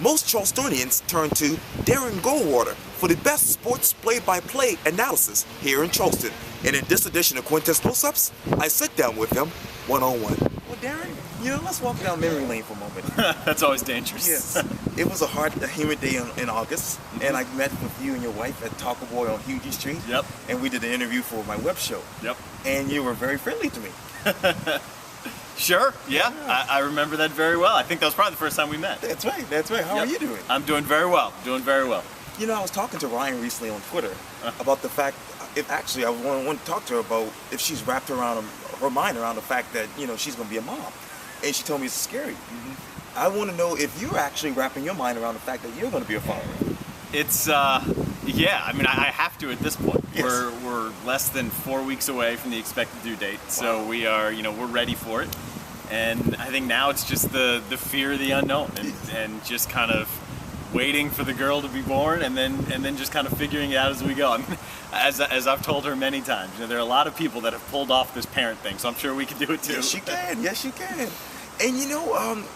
most Charlestonians turn to Darren Goldwater for the best sports play-by-play analysis here in Charleston. And in this edition of Quintin's Close-Ups, I sit down with him one-on-one. Well, Darren, let's walk down memory lane for a moment. That's always dangerous. Yes. It was a humid day in August, and I met with you and your wife at Taco Boy on Hughie Street. Yep. And we did an interview for my web show. Yep. And you were very friendly to me. Sure, yeah. I remember that very well. I think that was probably the first time we met. That's right. How are you doing? I'm doing very well, I was talking to Ryan recently on Twitter about the fact, I want to talk to her about if she's wrapped around her mind around the fact that, she's going to be a mom. And she told me it's scary. Mm-hmm. I want to know if you're actually wrapping your mind around the fact that you're going to be a father. It's, I have to at this point. Yes. We're less than 4 weeks away from the expected due date. Wow. So we are, we're ready for it. And I think now it's just the fear of the unknown and just kind of waiting for the girl to be born and then just kind of figuring it out as we go. I mean, as I've told her many times, there are a lot of people that have pulled off this parent thing, so I'm sure we can do it too. Yes, you can. And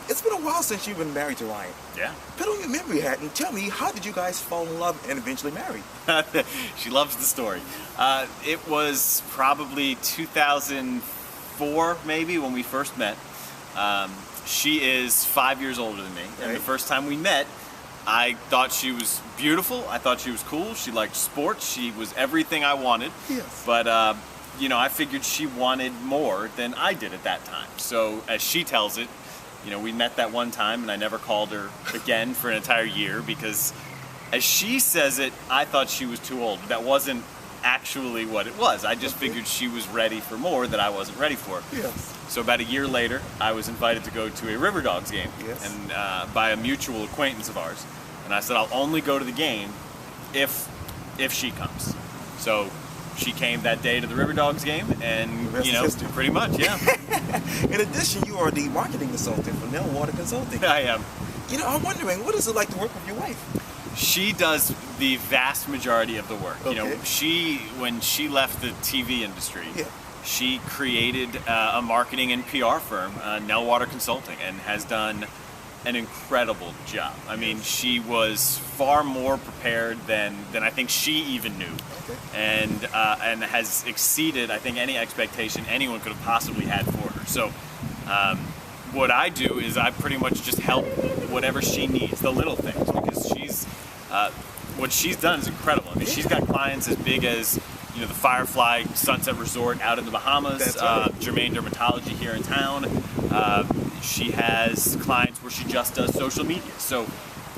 it's been a while since you've been married to Ryan. Yeah. Put on your memory hat and tell me, how did you guys fall in love and eventually marry? She loves the story. It was probably 2004 maybe when we first met. She is 5 years older than me, and the first time we met, I thought she was beautiful. I thought she was cool. She liked sports. She was everything I wanted. Yes. But I figured she wanted more than I did at that time. So as she tells it, we met that one time and I never called her again for an entire year because as she says it, I thought she was too old. That wasn't actually what it was. I just figured she was ready for more that I wasn't ready for. Yes. So about a year later, I was invited to go to a River Dogs game and by a mutual acquaintance of ours. And I said, I'll only go to the game if she comes. So she came that day to the River Dogs game, and pretty much, yeah. In addition, you are the marketing consultant for Water Consulting. I am. I'm wondering, what is it like to work with your wife? She does the vast majority of the work. Okay. When she left the TV industry, yeah. She created a marketing and PR firm, Water Consulting, and has done an incredible job. I mean, she was far more prepared than I think she even knew, and has exceeded, I think, any expectation anyone could have possibly had for her. So what I do is I pretty much just help whatever she needs, the little things, because what she's done is incredible. I mean, she's got clients as big as the Firefly Sunset Resort out in the Bahamas, Germain Dermatology here in town. She has clients where she just does social media. So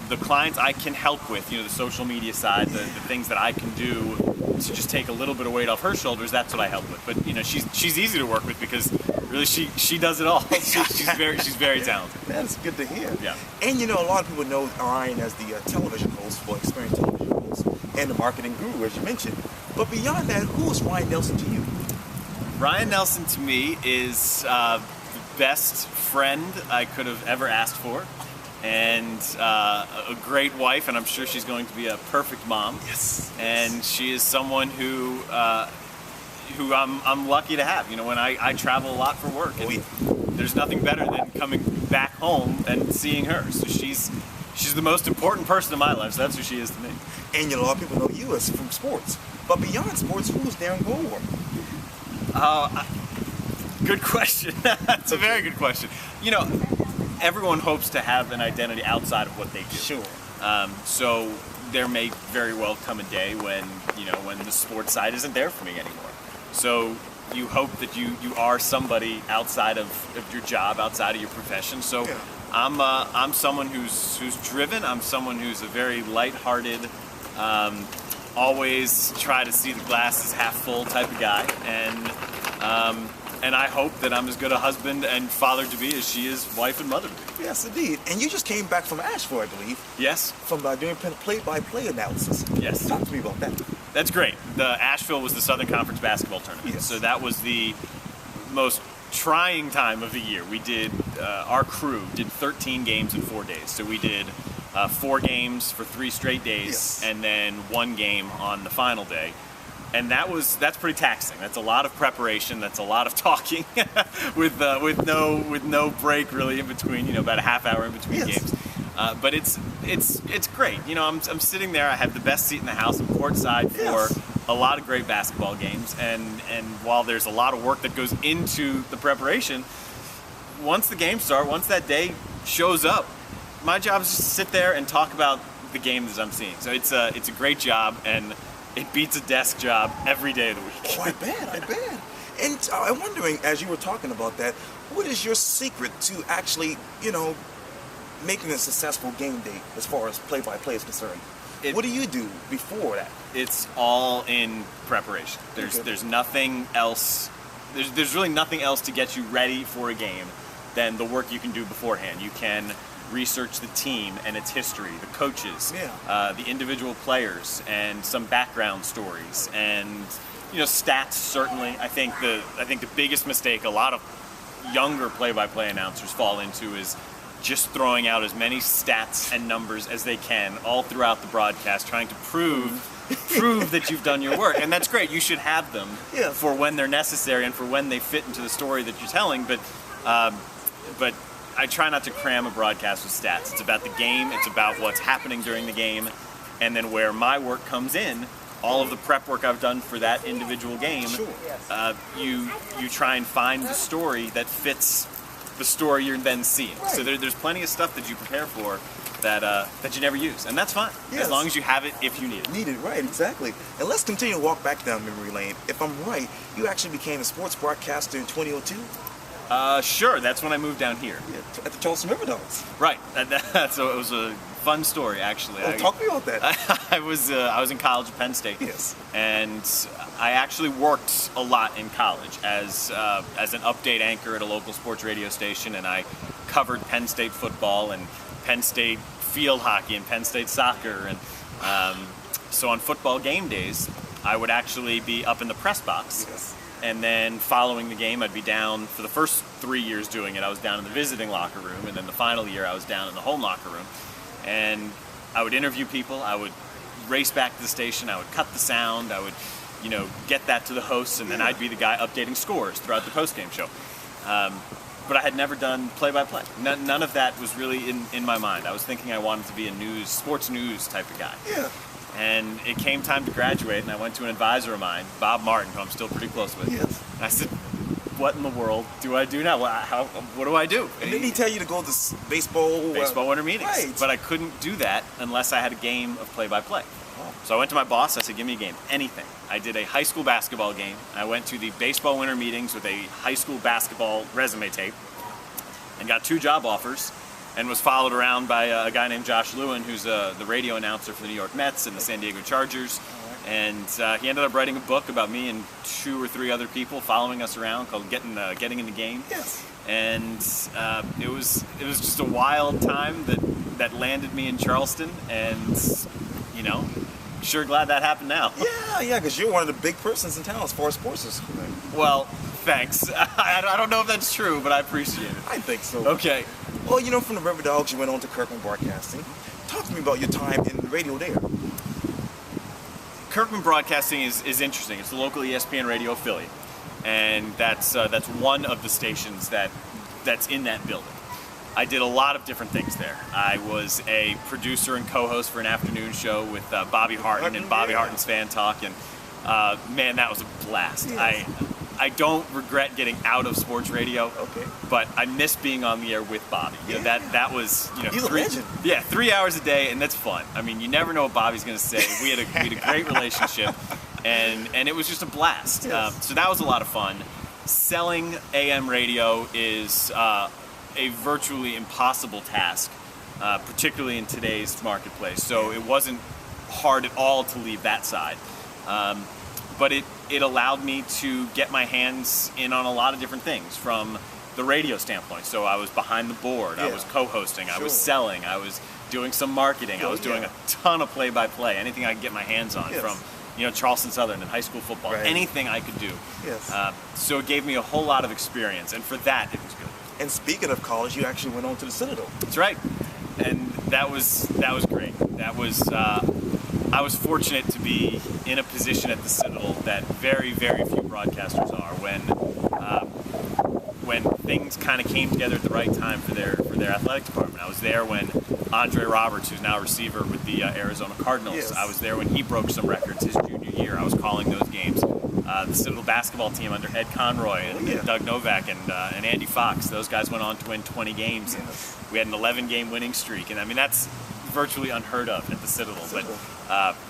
the clients I can help with, the social media side, the things that I can do to just take a little bit of weight off her shoulders, that's what I help with. But she's easy to work with because really she does it all. She's very talented. That's good to hear. Yeah. And a lot of people know Ryan as the television host for Experience Television Host and the marketing guru, as you mentioned. But beyond that, who is Ryan Nelson to you? Ryan Nelson to me is the best friend I could have ever asked for, and a great wife, and I'm sure she's going to be a perfect mom. Yes. And she is someone who I'm lucky to have. When I travel a lot for work, and there's nothing better than coming back home and seeing her. So she's the most important person in my life. So that's who she is to me. And a lot of people know you as from sports. But beyond sports, who's Darren Goldwater? Good question. That's a very good question. Everyone hopes to have an identity outside of what they do. Sure. So there may very well come a day when the sports side isn't there for me anymore. So you hope that you are somebody outside of your job, outside of your profession. So I'm someone who's driven. I'm someone who's a very lighthearted, always try to see the glass as half full type of guy, and I hope that I'm as good a husband and father to be as she is wife and mother to be. Yes, indeed. And you just came back from Asheville, I believe. Yes. From doing play-by-play analysis. Yes. Talk to me about that. That's great. The Asheville was the Southern Conference basketball tournament. Yes. So that was the most trying time of the year. We did, our crew did 13 games in 4 days. So we did 4 games for 3 straight days, and then 1 game on the final day. And that's pretty taxing. That's a lot of preparation. That's a lot of talking with no break really in between. About a half hour in between games. But it's great. You know, I'm sitting there. I have the best seat in the house. I'm courtside for a lot of great basketball games. And while there's a lot of work that goes into the preparation, once the games start, once that day shows up, my job is just to sit there and talk about the games I'm seeing. So it's a great job, and it beats a desk job every day of the week. Oh, I bet. And I'm wondering, as you were talking about that, what is your secret to actually, making a successful game day as far as play-by-play is concerned? What do you do before that? It's all in preparation. There's nothing else. There's really nothing else to get you ready for a game than the work you can do beforehand. You can research the team and its history, the coaches, the individual players, and some background stories, and stats. Certainly, I think the biggest mistake a lot of younger play-by-play announcers fall into is just throwing out as many stats and numbers as they can all throughout the broadcast, trying to prove that you've done your work. And that's great. You should have them for when they're necessary and for when they fit into the story that you're telling. But I try not to cram a broadcast with stats. It's about the game. It's about what's happening during the game. And then where my work comes in, all of the prep work I've done for that individual game, you try and find the story that fits the story you're then seeing. Right. So there's plenty of stuff that you prepare for that you never use, and that's fine. As long as you have it if you need it. Right, exactly. And let's continue to walk back down memory lane. If I'm right, you actually became a sports broadcaster in 2002? Sure, that's when I moved down here. At the Charleston River Dogs. Right, so it was a fun story, actually. Talk to me about that. I was in college at Penn State. Yes. And I actually worked a lot in college as an update anchor at a local sports radio station, and I covered Penn State football and Penn State field hockey and Penn State soccer. And so on football game days, I would actually be up in the press box. Yes. And then following the game, I'd be down for the first 3 years doing it. I was down in the visiting locker room, and then the final year I was down in the home locker room. And I would interview people. I would race back to the station. I would cut the sound. I would, get that to the hosts, and then I'd be the guy updating scores throughout the postgame show. But I had never done play-by-play. None of that was really in my mind. I was thinking I wanted to be a sports news type of guy. Yeah. And it came time to graduate, and I went to an advisor of mine, Bob Martin, who I'm still pretty close with. Yes. And I said, what in the world do I do now? What do I do? And didn't he tell you to go to baseball winter meetings? Right. But I couldn't do that unless I had a game of play-by-play. Oh. So I went to my boss. I said, give me a game, anything. I did a high school basketball game. I went to the baseball winter meetings with a high school basketball resume tape and got 2 job offers, and was followed around by a guy named Josh Lewin, who's the radio announcer for the New York Mets and the San Diego Chargers. And he ended up writing a book about me and 2 or 3 other people following us around called Getting in the Game. Yes. And it was just a wild time that landed me in Charleston, and sure glad that happened now. Yeah, because you're one of the big persons in town as far as sports is concerned. Well, thanks. I don't know if that's true, but I appreciate it. I think so. Okay. Well, from the River Dogs, you went on to Kirkman Broadcasting. Talk to me about your time in radio there. Kirkman Broadcasting is interesting. It's the local ESPN radio affiliate, and that's one of the stations that's in that building. I did a lot of different things there. I was a producer and co-host for an afternoon show with Bobby Harton and Bobby Harton's Fan Talk, and man, that was a blast. Yes. I don't regret getting out of sports radio, but I miss being on the air with Bobby. That was He's a legend. 3 hours a day, and that's fun. I mean, you never know what Bobby's going to say. We had a great relationship, and it was just a blast. Yes. So that was a lot of fun. Selling AM radio is a virtually impossible task, particularly in today's marketplace. So it wasn't hard at all to leave that side. But it allowed me to get my hands in on a lot of different things from the radio standpoint. So I was behind the board, I was co-hosting, I was selling, I was doing some marketing, I was doing a ton of play-by-play, anything I could get my hands on from Charleston Southern and high school football, anything I could do. Yes. So it gave me a whole lot of experience, and for that it was good. And speaking of college, you actually went on to the Citadel. That's right, and that was great. That was I was fortunate to be in a position at the Citadel that very, very few broadcasters are. when things kind of came together at the right time for their athletic department. I was there when Andre Roberts, who's now a receiver with the Arizona Cardinals, Yes. I was there when he broke some records his junior year. I was calling those games. The Citadel basketball team under Ed Conroy and Doug Novak and Andy Fox, those guys went on to win 20 games. And we had an 11-game winning streak, and I mean that's virtually unheard of at the Citadel.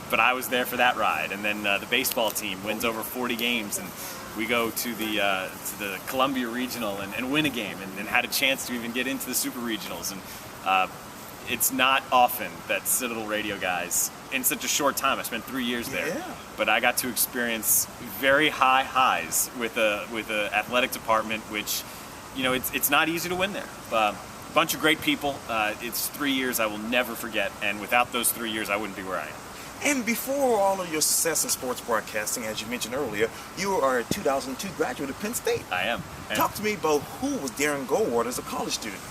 But I was there for that ride. And then the baseball team wins over 40 games, and we go to the Columbia Regional and win a game, and had a chance to even get into the Super Regionals. And it's not often that Citadel radio guys, in such a short time, I spent 3 years there, but I got to experience very high highs with a athletic department, which, you know, it's not easy to win there. Bunch of great people. It's 3 years I will never forget, and without those 3 years, I wouldn't be where I am. And before all of your success in sports broadcasting, as you mentioned earlier, you are a 2002 graduate of Penn State. I am. Talk to me about who was Darren Goldwater as a college student.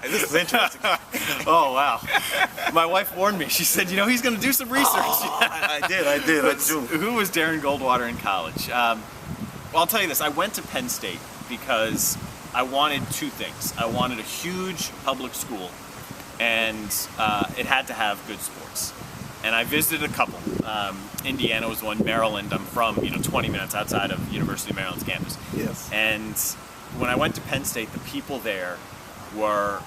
This is interesting. Oh, wow. My wife warned me. She said, you know, he's going to do some research. I did. Who was Darren Goldwater in college? Well, I'll tell you this. I went to Penn State because I wanted two things. I wanted a huge public school, and it had to have good sports. And I visited a couple. Indiana was one. Maryland, I'm from, 20 minutes outside of University of Maryland's campus. Yes. And when I went to Penn State, the people there were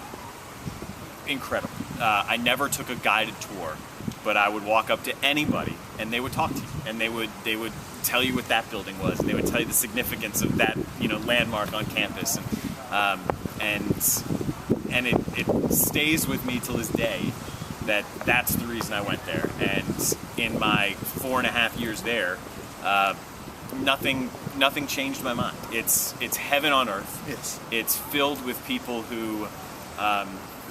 incredible. I never took a guided tour, but I would walk up to anybody and they would talk to you, and they would tell you what that building was, and they would tell you the significance of that landmark on campus, and it stays with me till this day that that's the reason I went there. And in my 4.5 years there, nothing changed my mind. It's heaven on earth. Yes. It's filled with people who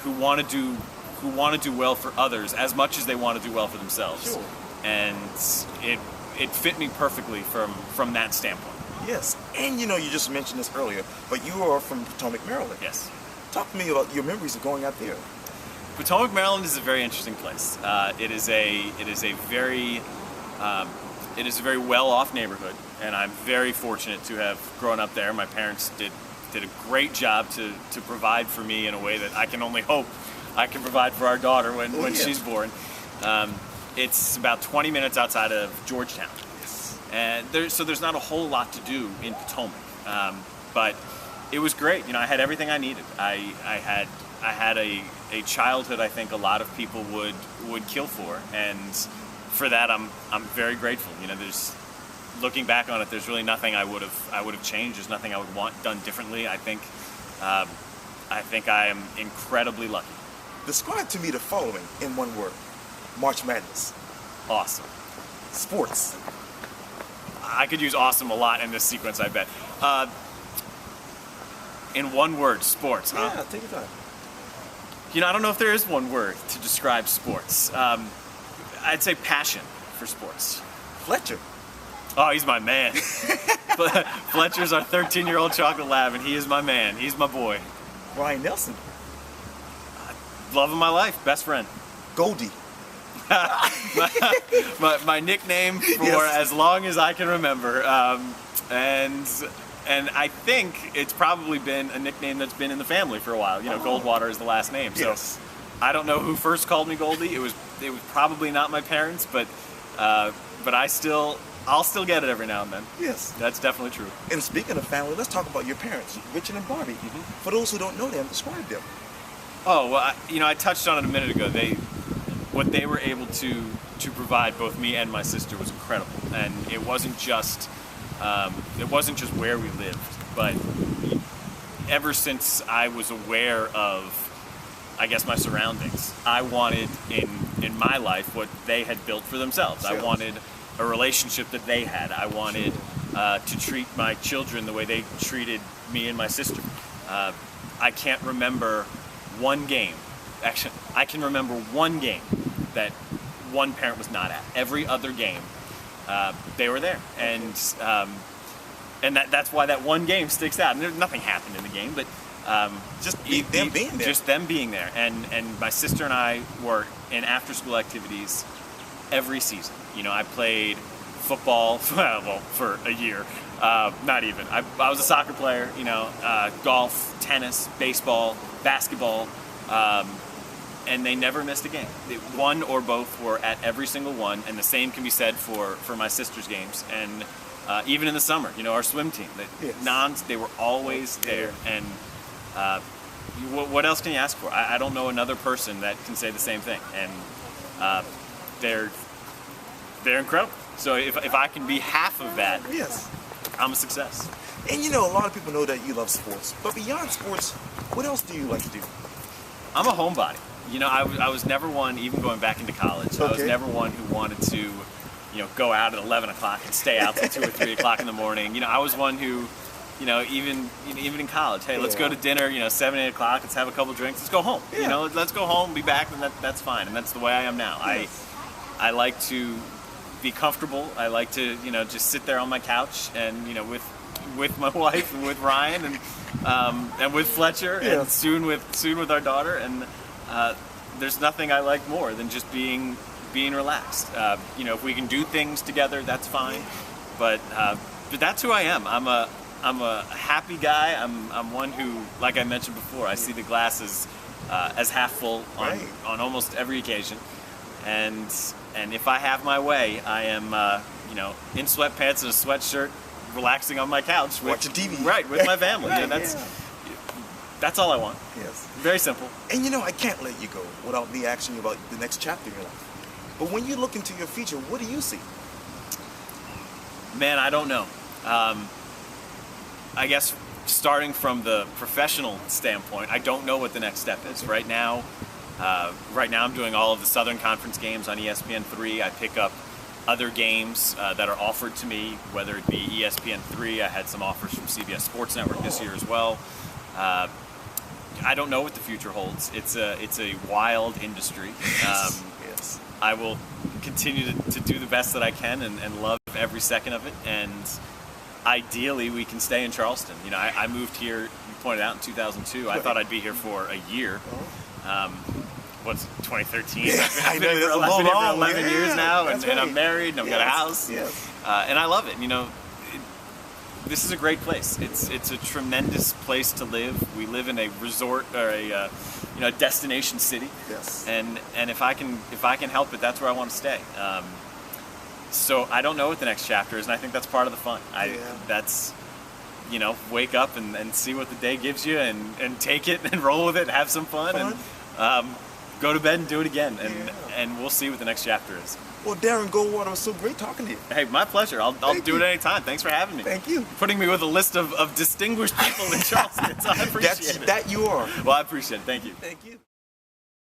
want to do well for others as much as they want to do well for themselves. Sure. And it fit me perfectly from that standpoint. Yes. And you just mentioned this earlier, but you are from Potomac, Maryland. Yes. Talk to me about your memories of going out there. Potomac, Maryland is a very interesting place. It is a very well-off neighborhood, and I'm very fortunate to have grown up there. My parents did a great job to provide for me in a way that I can only hope I can provide for our daughter when she's born. It's about 20 minutes outside of Georgetown. Yes. And there's not a whole lot to do in Potomac, but it was great. I had everything I needed. I had a childhood I think a lot of people would kill for, and for that I'm very grateful. Looking back on it, there's really nothing I would have changed. There's nothing I would want done differently. I think I am incredibly lucky. Describe to me the following in one word: March Madness. Awesome. Sports. I could use awesome a lot in this sequence, I bet. In one word, sports, huh? Yeah, take your time. I don't know if there is one word to describe sports. I'd say passion for sports. Fletcher. Oh, he's my man. Fletcher's our 13-year-old chocolate lab, and he is my man. He's my boy. Ryan Nelson. Love of my life, best friend. Goldie. my nickname for as long as I can remember. And I think it's probably been a nickname that's been in the family for a while. Goldwater is the last name. So I don't know who first called me Goldie. It was probably not my parents, but I'll still get it every now and then. Yes. That's definitely true. And speaking of family, let's talk about your parents, Richard and Barbie. Mm-hmm. For those who don't know them, describe them. Oh, well, I touched on it a minute ago. What they were able to provide both me and my sister was incredible. And it wasn't just where we lived, but ever since I was aware of, I guess, my surroundings, I wanted in my life what they had built for themselves. I wanted a relationship that they had. I wanted to treat my children the way they treated me and my sister. I can't remember one game. Actually, I can remember one game that one parent was not at. Every other game, they were there, and that's why that one game sticks out. And nothing happened in the game, but just them being there. Just them being there, and my sister and I were in after-school activities every season. I played football for a year, Not even. I was a soccer player, golf, tennis, baseball, basketball, and they never missed a game. One or both were at every single one, and the same can be said for my sister's games. And even in the summer, our swim team, they were always there. And what else can you ask for? I don't know another person that can say the same thing. And they're incredible. So if I can be half of that, I'm a success. And a lot of people know that you love sports, but beyond sports, what else do you like to do? I'm a homebody. I was never one, even going back into college, I was never one who wanted to, go out at 11 o'clock and stay out till 2 or 3 o'clock in the morning. I was one who, even in college, hey, let's go to dinner, 7, 8 o'clock, let's have a couple drinks, let's go home. Let's go home, be back, and that's fine. And that's the way I am now. I like to be comfortable. I like to, just sit there on my couch and, with my wife and with Ryan and with Fletcher and soon with our daughter. And there's nothing I like more than just being relaxed. If we can do things together, that's fine. But that's who I am. I'm a happy guy. I'm one who, like I mentioned before, I see the glass as half full on almost every occasion. And if I have my way, I am, in sweatpants and a sweatshirt, relaxing on my couch, watching TV, with my family. And that's all I want. Yes, very simple. And I can't let you go without me asking you about the next chapter in your life. But when you look into your future, what do you see? Man, I don't know. I guess starting from the professional standpoint, I don't know what the next step is. Right now I'm doing all of the Southern Conference games on ESPN3. I pick up other games that are offered to me, whether it be ESPN3. I had some offers from CBS Sports Network this year as well. I don't know what the future holds. It's a wild industry. I will continue to do the best that I can and love every second of it. And ideally, we can stay in Charleston. I moved here, you pointed out, in 2002. I thought I'd be here for a year. What's 2013? I've been here for 11 years now, and I'm married, and I've got a house. And I love it. This is a great place. It's a tremendous place to live. We live in a resort or a destination city. And if I can help it, that's where I want to stay. So I don't know what the next chapter is, and I think that's part of the fun. That's wake up and see what the day gives you, and take it and roll with it, and have some fun. And go to bed and do it again, and we'll see what the next chapter is. Well, Darren Goldwater, it was so great talking to you. Hey, my pleasure. I'll do it anytime. Thanks for having me. Thank you. Putting me with a list of distinguished people in Charleston, so I appreciate it. That you are. Well, I appreciate it. Thank you. Thank you.